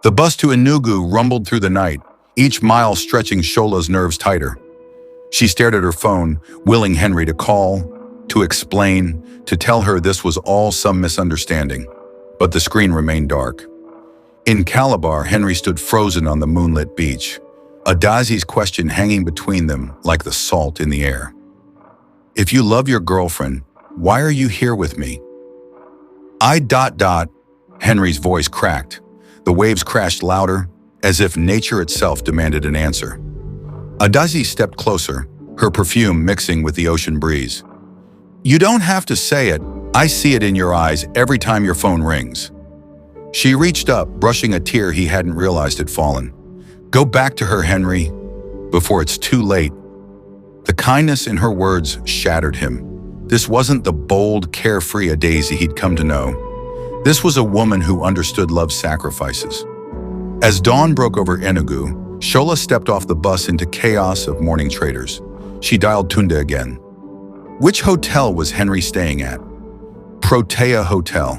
The bus to Enugu rumbled through the night, each mile stretching Shola's nerves tighter. She stared at her phone, willing Henry to call, to explain, to tell her this was all some misunderstanding. But the screen remained dark. In Calabar, Henry stood frozen on the moonlit beach, Adaeze's question hanging between them like the salt in the air. If you love your girlfriend, why are you here with me? Henry's voice cracked. The waves crashed louder, as if nature itself demanded an answer. Adaeze stepped closer, her perfume mixing with the ocean breeze. You don't have to say it. I see it in your eyes every time your phone rings. She reached up, brushing a tear he hadn't realized had fallen. Go back to her, Henry, before it's too late. The kindness in her words shattered him. This wasn't the bold, carefree Adaeze he'd come to know. This was a woman who understood love's sacrifices. As dawn broke over Enugu, Shola stepped off the bus into chaos of morning traders. She dialed Tunda again. Which hotel was Henry staying at? Protea Hotel.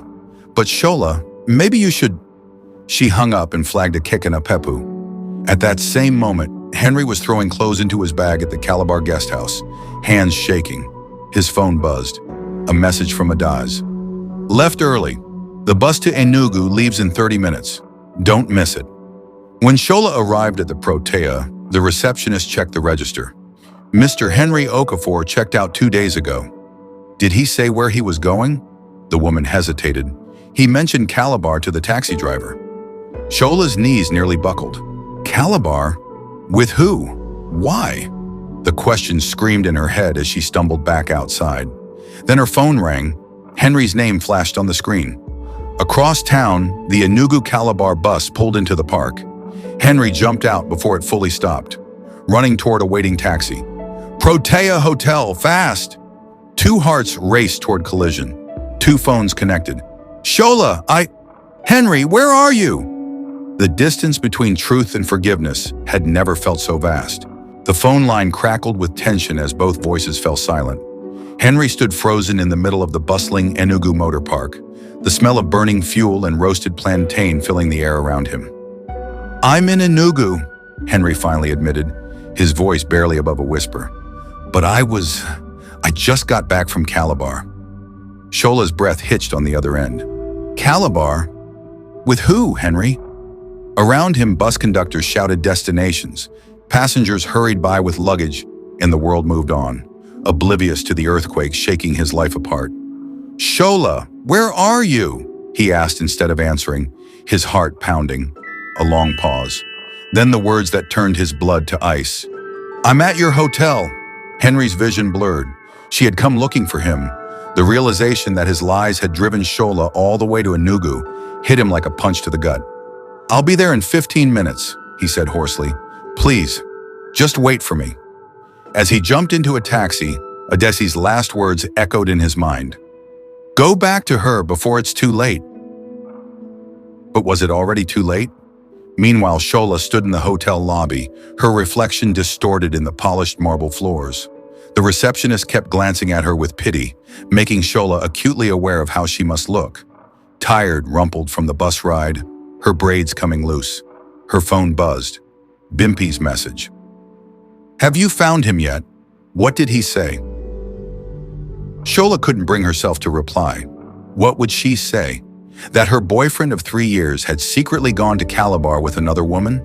But Shola, maybe you should... She hung up and flagged a kick and a pepu. At that same moment, Henry was throwing clothes into his bag at the Calabar guest house, hands shaking. His phone buzzed. A message from Adaeze. Left early. The bus to Enugu leaves in 30 minutes. Don't miss it. When Shola arrived at the Protea, the receptionist checked the register. Mr. Henry Okafor checked out 2 days ago. Did he say where he was going? The woman hesitated. He mentioned Calabar to the taxi driver. Shola's knees nearly buckled. Calabar? With who? Why? The question screamed in her head as she stumbled back outside. Then her phone rang. Henry's name flashed on the screen. Across town, the Enugu Calabar bus pulled into the park. Henry jumped out before it fully stopped, running toward a waiting taxi. Protea Hotel, fast! Two hearts raced toward collision. Two phones connected. Shola, Henry, where are you? The distance between truth and forgiveness had never felt so vast. The phone line crackled with tension as both voices fell silent. Henry stood frozen in the middle of the bustling Enugu motor park, the smell of burning fuel and roasted plantain filling the air around him. I'm in Enugu, Henry finally admitted, his voice barely above a whisper. But I just got back from Calabar. Shola's breath hitched on the other end. Calabar? With who, Henry? Around him, bus conductors shouted destinations. Passengers hurried by with luggage, and the world moved on, oblivious to the earthquake shaking his life apart. Shola, where are you? He asked instead of answering, his heart pounding. A long pause. Then the words that turned his blood to ice. I'm at your hotel. Henry's vision blurred. She had come looking for him. The realization that his lies had driven Shola all the way to Enugu hit him like a punch to the gut. I'll be there in 15 minutes, he said hoarsely. Please, just wait for me. As he jumped into a taxi, Adaeze's last words echoed in his mind. Go back to her before it's too late. But was it already too late? Meanwhile, Shola stood in the hotel lobby, her reflection distorted in the polished marble floors. The receptionist kept glancing at her with pity, making Shola acutely aware of how she must look. Tired, rumpled from the bus ride, her braids coming loose. Her phone buzzed. Bimpy's message. Have you found him yet? What did he say? Shola couldn't bring herself to reply. What would she say? That her boyfriend of 3 years had secretly gone to Calabar with another woman?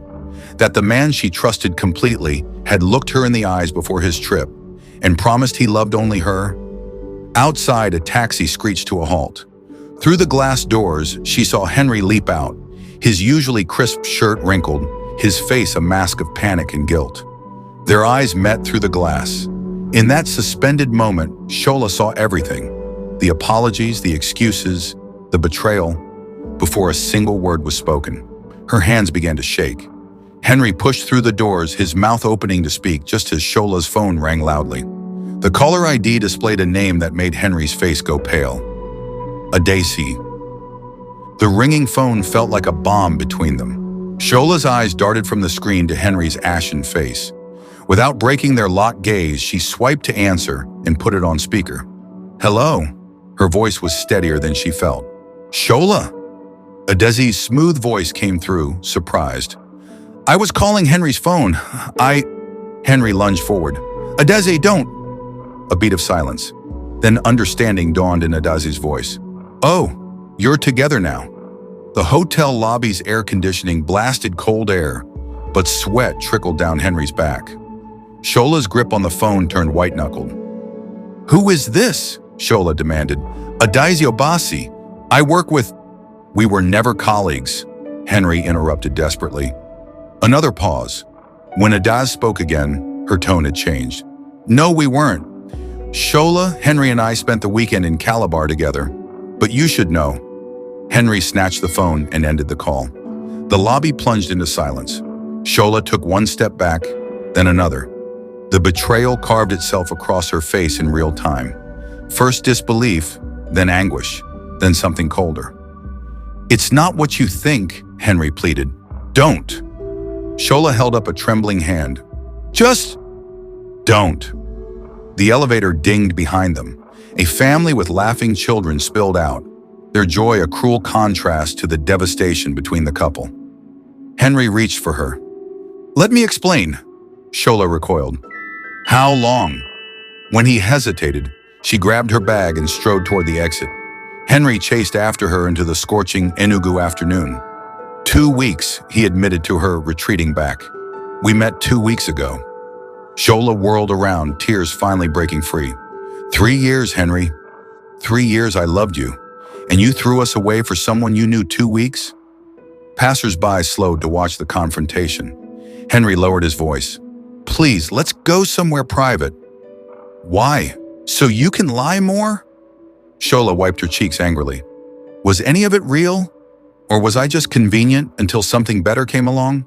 That the man she trusted completely had looked her in the eyes before his trip and promised he loved only her? Outside, a taxi screeched to a halt. Through the glass doors, she saw Henry leap out, his usually crisp shirt wrinkled, his face a mask of panic and guilt. Their eyes met through the glass. In that suspended moment, Shola saw everything. The apologies, the excuses, the betrayal, before a single word was spoken. Her hands began to shake. Henry pushed through the doors, his mouth opening to speak just as Shola's phone rang loudly. The caller ID displayed a name that made Henry's face go pale. Adaeze. The ringing phone felt like a bomb between them. Shola's eyes darted from the screen to Henry's ashen face. Without breaking their locked gaze, she swiped to answer and put it on speaker. Hello. Her voice was steadier than she felt. Shola? Adaeze's smooth voice came through, surprised. I was calling Henry's phone. Henry lunged forward. Adaeze, don't! A beat of silence. Then understanding dawned in Adaeze's voice. Oh, you're together now. The hotel lobby's air conditioning blasted cold air, but sweat trickled down Henry's back. Shola's grip on the phone turned white-knuckled. Who is this? Shola demanded. Adaeze Obasi. I work with... We were never colleagues, Henry interrupted desperately. Another pause. When Adaeze spoke again, her tone had changed. No, we weren't. Shola, Henry and I spent the weekend in Calabar together. But you should know. Henry snatched the phone and ended the call. The lobby plunged into silence. Shola took one step back, then another. The betrayal carved itself across her face in real time. First disbelief, then anguish, then something colder. It's not what you think, Henry pleaded. Don't. Shola held up a trembling hand. Just don't. The elevator dinged behind them. A family with laughing children spilled out, their joy a cruel contrast to the devastation between the couple. Henry reached for her. Let me explain, Shola recoiled. How long? When he hesitated, she grabbed her bag and strode toward the exit. Henry chased after her into the scorching Enugu afternoon. 2 weeks, he admitted to her, retreating back. We met 2 weeks ago. Shola whirled around, tears finally breaking free. 3 years, Henry. 3 years I loved you, and you threw us away for someone you knew 2 weeks? Passers-by slowed to watch the confrontation. Henry lowered his voice. Please, let's go somewhere private. Why? So you can lie more? Shola wiped her cheeks angrily. Was any of it real? Or was I just convenient until something better came along?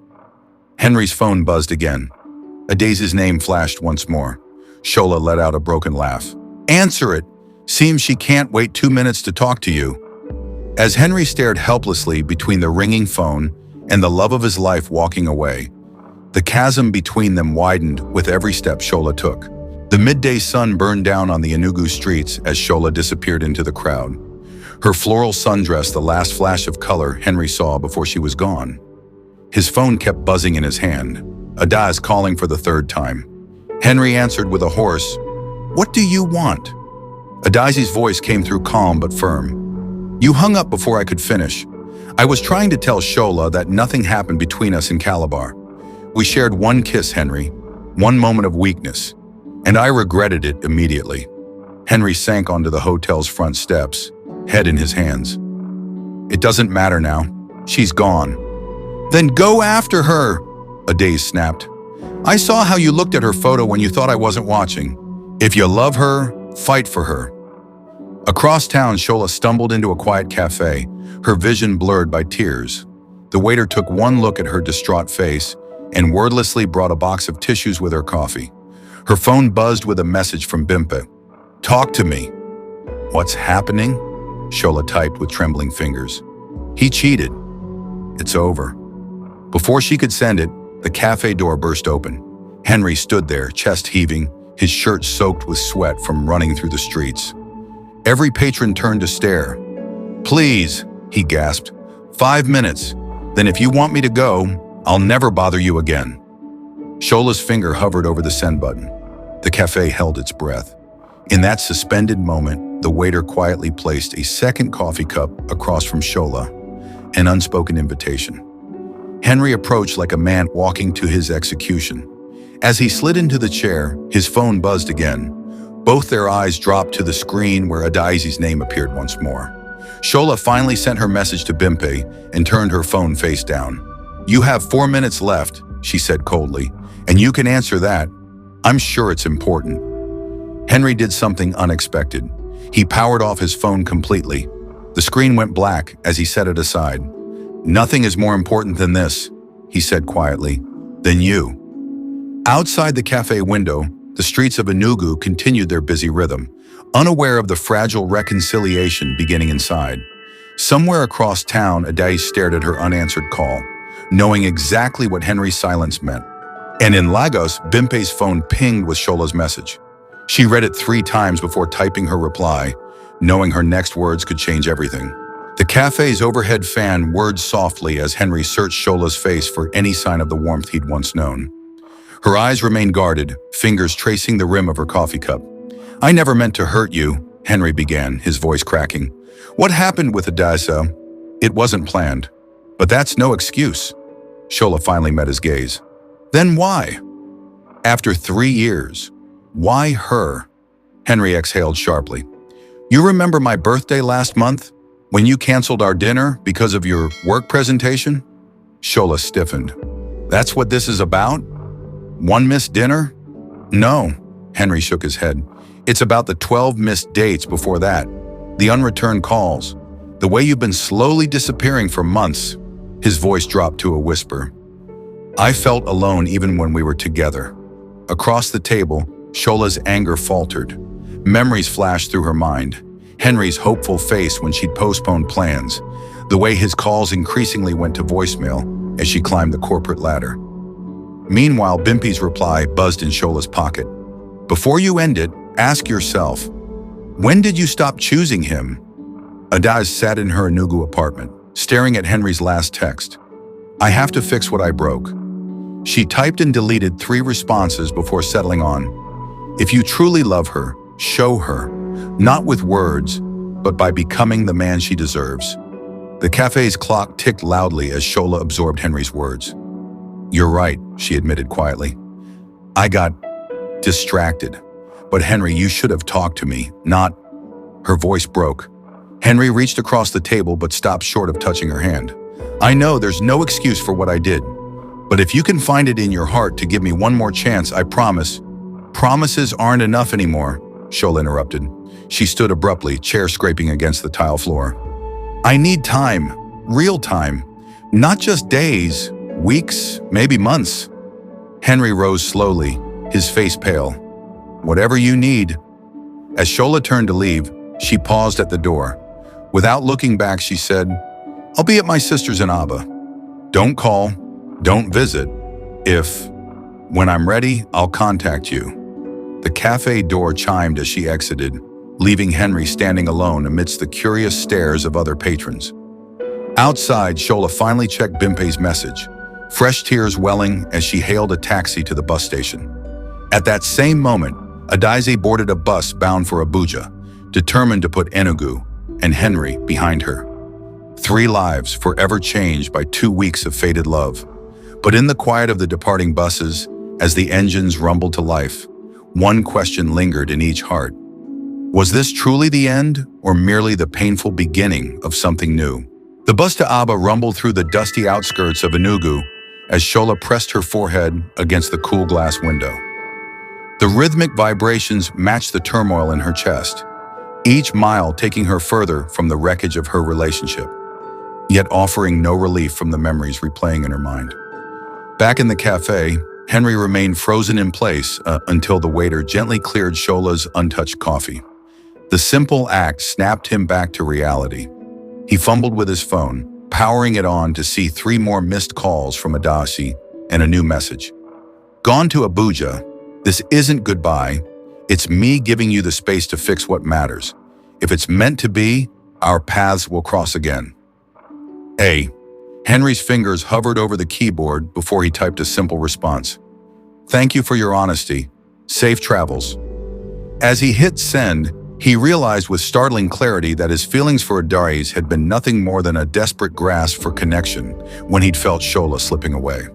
Henry's phone buzzed again. Adaeze's name flashed once more. Shola let out a broken laugh. Answer it. Seems she can't wait 2 minutes to talk to you. As Henry stared helplessly between the ringing phone and the love of his life walking away, the chasm between them widened with every step Shola took. The midday sun burned down on the Enugu streets as Shola disappeared into the crowd. Her floral sundress the last flash of color Henry saw before she was gone. His phone kept buzzing in his hand, Adaeze calling for the 3rd time. Henry answered with a hoarse, What do you want? Adaeze's voice came through calm but firm. You hung up before I could finish. I was trying to tell Shola that nothing happened between us in Calabar. We shared one kiss, Henry, one moment of weakness, and I regretted it immediately. Henry sank onto the hotel's front steps, head in his hands. It doesn't matter now. She's gone. Then go after her, Adaeze snapped. I saw how you looked at her photo when you thought I wasn't watching. If you love her, fight for her. Across town, Shola stumbled into a quiet cafe, her vision blurred by tears. The waiter took one look at her distraught face and wordlessly brought a box of tissues with her coffee. Her phone buzzed with a message from Bimpe. Talk to me. What's happening? Shola typed with trembling fingers. He cheated. It's over. Before she could send it, the cafe door burst open. Henry stood there, chest heaving, his shirt soaked with sweat from running through the streets. Every patron turned to stare. Please, he gasped. 5 minutes. Then if you want me to go, I'll never bother you again. Shola's finger hovered over the send button. The cafe held its breath. In that suspended moment, the waiter quietly placed a second coffee cup across from Shola, an unspoken invitation. Henry approached like a man walking to his execution. As he slid into the chair, his phone buzzed again. Both their eyes dropped to the screen where Adaeze's name appeared once more. Shola finally sent her message to Bimpe and turned her phone face down. You have 4 minutes left, she said coldly, and you can answer that. I'm sure it's important. Henry did something unexpected. He powered off his phone completely. The screen went black as he set it aside. Nothing is more important than this, he said quietly, than you. Outside the cafe window, the streets of Enugu continued their busy rhythm, unaware of the fragile reconciliation beginning inside. Somewhere across town, Adaeze stared at her unanswered call, knowing exactly what Henry's silence meant. And in Lagos, Bimpe's phone pinged with Shola's message. She read it 3 times before typing her reply, knowing her next words could change everything. The cafe's overhead fan whirred softly as Henry searched Shola's face for any sign of the warmth he'd once known. Her eyes remained guarded, fingers tracing the rim of her coffee cup. "I never meant to hurt you," Henry began, his voice cracking. "What happened with Adaeze? It wasn't planned. But that's no excuse." Shola finally met his gaze. "Then why? After 3 years, why her?" Henry exhaled sharply. "You remember my birthday last month? When you canceled our dinner because of your work presentation?" Shola stiffened. "That's what this is about? One missed dinner?" "No," Henry shook his head. "It's about the 12 missed dates before that. The unreturned calls. The way you've been slowly disappearing for months." His voice dropped to a whisper. "I felt alone even when we were together." Across the table, Shola's anger faltered. Memories flashed through her mind. Henry's hopeful face when she'd postponed plans. The way his calls increasingly went to voicemail as she climbed the corporate ladder. Meanwhile, Bimpy's reply buzzed in Shola's pocket. "Before you end it, ask yourself, when did you stop choosing him?" Adaeze sat in her Enugu apartment, staring at Henry's last text. "I have to fix what I broke." She typed and deleted 3 responses before settling on, "If you truly love her, show her, not with words, but by becoming the man she deserves." The cafe's clock ticked loudly as Shola absorbed Henry's words. "You're right," she admitted quietly. "I got distracted. But Henry, you should have talked to me, not—" Her voice broke. Henry reached across the table but stopped short of touching her hand. "I know there's no excuse for what I did. But if you can find it in your heart to give me one more chance, I promise—" "Promises aren't enough anymore," Shola interrupted. She stood abruptly, chair scraping against the tile floor. "I need time, real time, not just days, weeks, maybe months." Henry rose slowly, his face pale. "Whatever you need." As Shola turned to leave, she paused at the door. Without looking back, she said, "I'll be at my sister's in Aba. Don't call, don't visit. When I'm ready, I'll contact you." The cafe door chimed as she exited, leaving Henry standing alone amidst the curious stares of other patrons. Outside, Shola finally checked Bimpy's message, fresh tears welling as she hailed a taxi to the bus station. At that same moment, Adaeze boarded a bus bound for Abuja, determined to put Enugu and Henry behind her. 3 lives forever changed by 2 weeks of fated love. But in the quiet of the departing buses, as the engines rumbled to life, one question lingered in each heart. Was this truly the end, or merely the painful beginning of something new? The bus to Aba rumbled through the dusty outskirts of Enugu as Shola pressed her forehead against the cool glass window. The rhythmic vibrations matched the turmoil in her chest, each mile taking her further from the wreckage of her relationship, yet offering no relief from the memories replaying in her mind. Back in the cafe, Henry remained frozen in place until the waiter gently cleared Shola's untouched coffee. The simple act snapped him back to reality. He fumbled with his phone, powering it on to see 3 more missed calls from Adaeze and a new message. "Gone to Abuja. This isn't goodbye. It's me giving you the space to fix what matters. If it's meant to be, our paths will cross again." Henry's fingers hovered over the keyboard before he typed a simple response. "Thank you for your honesty. Safe travels." As he hit send, he realized with startling clarity that his feelings for Adaeze had been nothing more than a desperate grasp for connection when he'd felt Shola slipping away.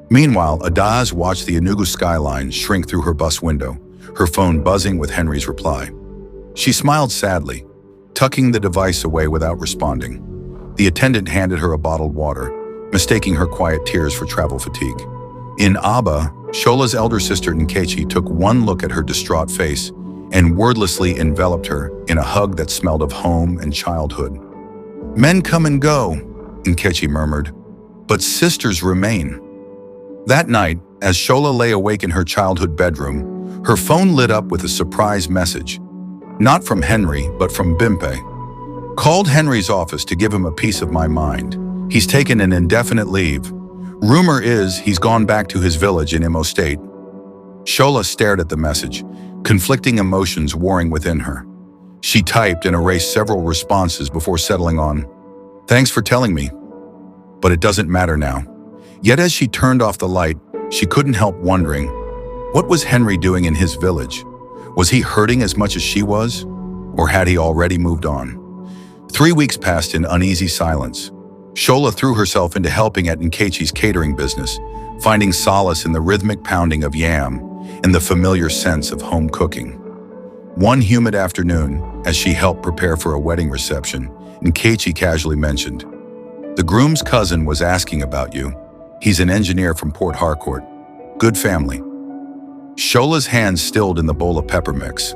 Meanwhile, Adaeze watched the Enugu skyline shrink through her bus window, her phone buzzing with Henry's reply. She smiled sadly, tucking the device away without responding. The attendant handed her a bottled water, mistaking her quiet tears for travel fatigue. In Aba, Shola's elder sister Nkechi took one look at her distraught face and wordlessly enveloped her in a hug that smelled of home and childhood. "Men come and go," Nkechi murmured, "but sisters remain." That night, as Shola lay awake in her childhood bedroom, her phone lit up with a surprise message. Not from Henry, but from Bimpy. "Called Henry's office to give him a piece of my mind. He's taken an indefinite leave. Rumor is he's gone back to his village in Imo State." Shola stared at the message, conflicting emotions warring within her. She typed and erased several responses before settling on, "Thanks for telling me, but it doesn't matter now." Yet as she turned off the light, she couldn't help wondering, what was Henry doing in his village? Was he hurting as much as she was? Or had he already moved on? 3 weeks passed in uneasy silence. Shola threw herself into helping at Nkechi's catering business, finding solace in the rhythmic pounding of yam and the familiar sense of home cooking. One humid afternoon, as she helped prepare for a wedding reception, Nkechi casually mentioned, "The groom's cousin was asking about you. He's an engineer from Port Harcourt. Good family." Shola's hand stilled in the bowl of pepper mix.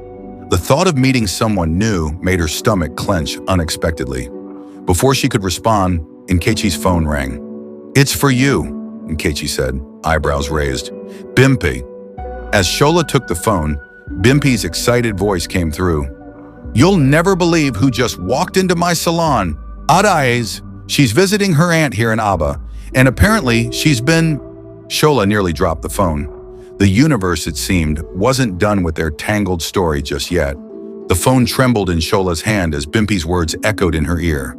The thought of meeting someone new made her stomach clench unexpectedly. Before she could respond, Nkechi's phone rang. "It's for you," Nkechi said, eyebrows raised. "Bimpi." As Shola took the phone, Bimpi's excited voice came through. "You'll never believe who just walked into my salon. Adaeze. She's visiting her aunt here in Aba, and apparently she's been..." Shola nearly dropped the phone. The universe, it seemed, wasn't done with their tangled story just yet. The phone trembled in Shola's hand as Bimpi's words echoed in her ear.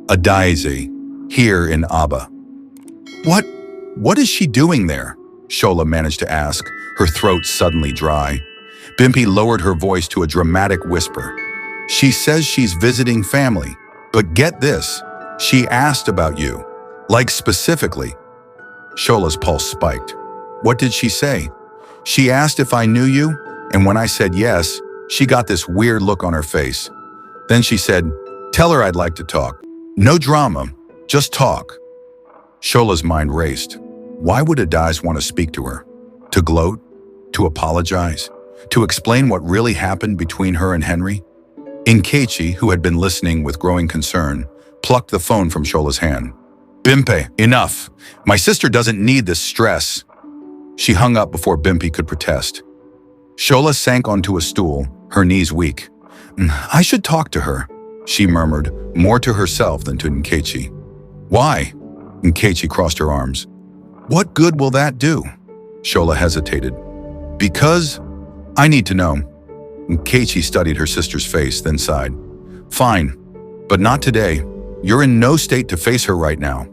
"Adaeze, here in Aba." What is she doing there?" Shola managed to ask, her throat suddenly dry. Bimpi lowered her voice to a dramatic whisper. "She says she's visiting family, but get this, she asked about you. Like specifically." Shola's pulse spiked. "What did she say?" "She asked if I knew you, and when I said yes, she got this weird look on her face. Then she said, 'Tell her I'd like to talk. No drama, just talk.'" Shola's mind raced. Why would Adaeze want to speak to her? To gloat? To apologize? To explain what really happened between her and Henry? Nkechi, who had been listening with growing concern, plucked the phone from Shola's hand. "Bimpi, enough. My sister doesn't need this stress." She hung up before Bimpi could protest. Shola sank onto a stool, her knees weak. "I should talk to her," she murmured, more to herself than to Nkechi. "Why?" Nkechi crossed her arms. "What good will that do?" Shola hesitated. "Because I need to know." Nkechi studied her sister's face, then sighed. "Fine, but not today. You're in no state to face her right now."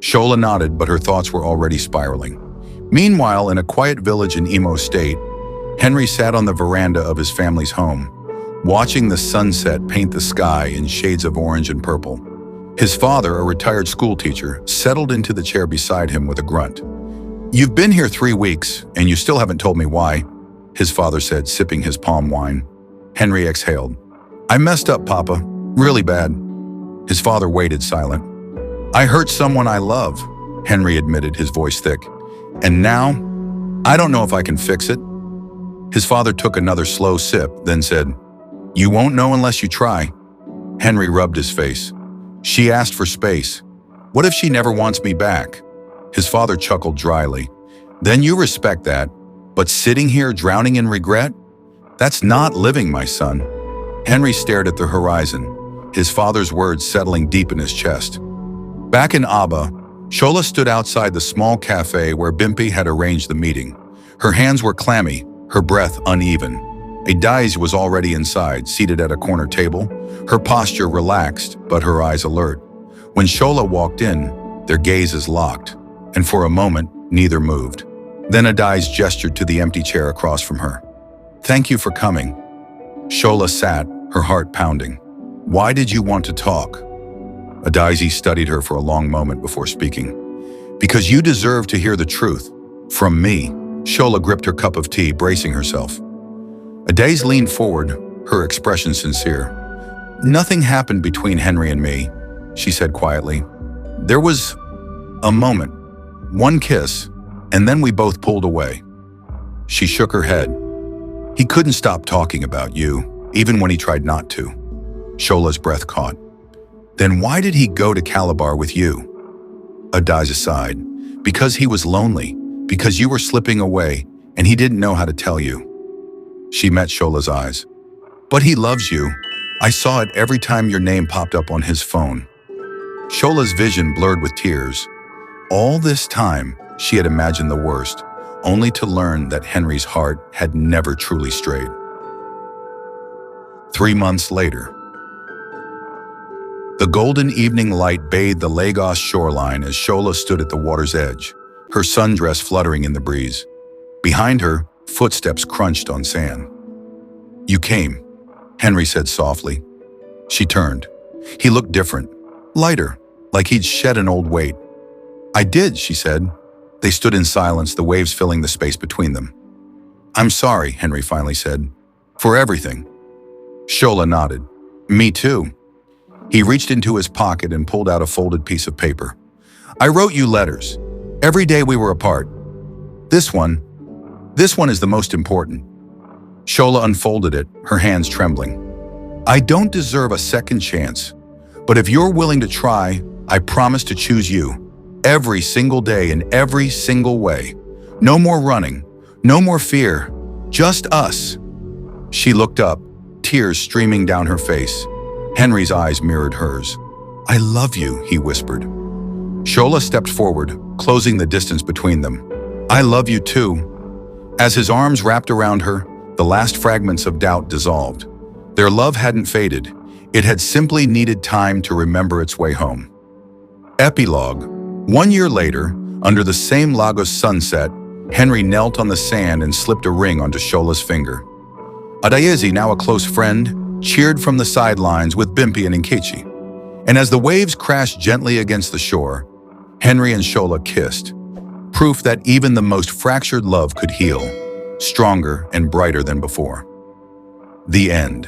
Shola nodded, but her thoughts were already spiraling. Meanwhile, in a quiet village in Imo State, Henry sat on the veranda of his family's home, watching the sunset paint the sky in shades of orange and purple. His father, a retired schoolteacher, settled into the chair beside him with a grunt. "You've been here 3 weeks, and you still haven't told me why," his father said, sipping his palm wine. Henry exhaled. "I messed up, Papa. Really bad." His father waited silent. "I hurt someone I love," Henry admitted, his voice thick. "And now, I don't know if I can fix it." His father took another slow sip, then said, "You won't know unless you try." Henry rubbed his face. "She asked for space. What if she never wants me back?" His father chuckled dryly. "Then you respect that. But sitting here drowning in regret? That's not living, my son." Henry stared at the horizon, his father's words settling deep in his chest. Back in Aba, Shola stood outside the small cafe where Bimpi had arranged the meeting. Her hands were clammy, her breath uneven. Adaeze was already inside, seated at a corner table, her posture relaxed, but her eyes alert. When Shola walked in, their gazes locked, and for a moment, neither moved. Then Adaeze gestured to the empty chair across from her. "Thank you for coming." Shola sat, her heart pounding. "Why did you want to talk?" Adaeze studied her for a long moment before speaking. "Because you deserve to hear the truth. From me." Shola gripped her cup of tea, bracing herself. Adaeze leaned forward, her expression sincere. "Nothing happened between Henry and me," she said quietly. "There was a moment, one kiss, and then we both pulled away." She shook her head. "He couldn't stop talking about you, even when he tried not to." Shola's breath caught. "Then why did he go to Calabar with you?" Adaeze sighed. "Because he was lonely, because you were slipping away, and he didn't know how to tell you." She met Shola's eyes. "But he loves you. I saw it every time your name popped up on his phone." Shola's vision blurred with tears. All this time, she had imagined the worst, only to learn that Henry's heart had never truly strayed. 3 months later. The golden evening light bathed the Lagos shoreline as Shola stood at the water's edge, her sundress fluttering in the breeze. Behind her, footsteps crunched on sand. "You came," Henry said softly. She turned. He looked different, lighter, like he'd shed an old weight. "I did," she said. They stood in silence, the waves filling the space between them. "I'm sorry," Henry finally said. "For everything." Shola nodded. "Me too." He reached into his pocket and pulled out a folded piece of paper. "I wrote you letters, every day we were apart. This one is the most important." Shola unfolded it, her hands trembling. "I don't deserve a second chance, but if you're willing to try, I promise to choose you, every single day in every single way. No more running, no more fear, just us." She looked up, tears streaming down her face. Henry's eyes mirrored hers. "I love you," he whispered. Shola stepped forward, closing the distance between them. "I love you too." As his arms wrapped around her, the last fragments of doubt dissolved. Their love hadn't faded. It had simply needed time to remember its way home. Epilogue. 1 year later, under the same Lagos sunset, Henry knelt on the sand and slipped a ring onto Shola's finger. Adaeze, now a close friend, cheered from the sidelines with Bimpi and Nkechi. And as the waves crashed gently against the shore, Henry and Shola kissed, proof that even the most fractured love could heal, stronger and brighter than before. The end.